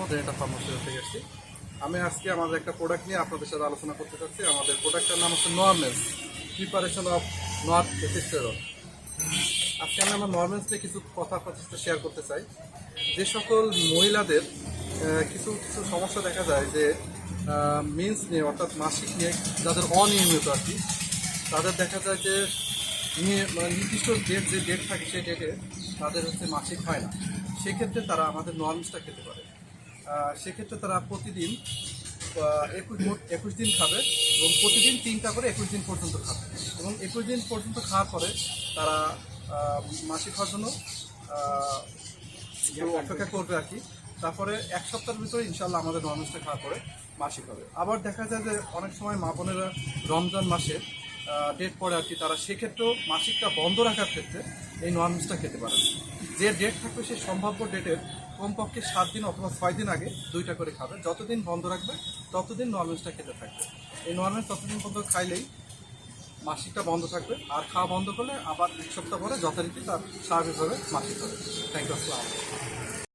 ডেন্টা pharmaceutical থেকে এসেছি। আমি আজকে আমাদের একটা প্রোডাক্ট নিয়ে আপনাদের সাথে আলোচনা করতে চাচ্ছি। আমাদের প্রোডাক্টের নাম হচ্ছে Normens preparation of not testosterone. আজকে আমি আমার নরমেন্স নিয়ে কিছু কথা আপনাদের সাথে শেয়ার করতে চাই। যে সকল মহিলাদের কিছু কিছু সমস্যা দেখা যায় যে মেন্স নিয়ে অর্থাৎ মাসিক নিয়ে যাদের অনিয়মিত আর কি, তাদের দেখা যায় যে নির্দিষ্ট যে ডেট থাকে সেই ডেটে তাদের হচ্ছে মাসিক হয় না। সেক্ষেত্রে তারা আমাদের নরমেন্সটা খেতে পারে। সেক্ষেত্রে তারা প্রতিদিন 21 দিন খাবে এবং প্রতিদিন 3টা করে 21 দিন পর্যন্ত খাবে এবং 21 দিন পর্যন্ত খাওয়ার পরে তারা মাসিক হওয়ার জন্য অপেক্ষা করবে আর কি। তারপরে 1 সপ্তাহের ভিতরে ইনশাল্লাহ আমাদের নরমেন্সটা খাওয়ার পরে মাসিক হবে। আবার দেখা যায় যে অনেক সময় মা বোনেরা রমজান মাসে ডেট পড়ে আর কি, তারা সেক্ষেত্রেও মাসিকটা বন্ধ রাখার ক্ষেত্রে এই নরমেন্সটা খেতে পারে। যে ডেট থাকবে সেই সম্ভাব্য ডেটের কমপক্ষে 7 দিন অথবা 6 দিন আগে 2টা করে খাবে। যতদিন বন্ধ রাখবে ততদিন নরমেন্সটা খেতে থাকবে। এই নরমেন্স ততদিন পর্যন্ত খাইলেই মাসিকটা বন্ধ থাকবে, আর খাওয়া বন্ধ করলে আবার 1 সপ্তাহ পরে যথারীতি তার স্বাভাবিকভাবে মাসিক হবে। Thank you. আসসালাম।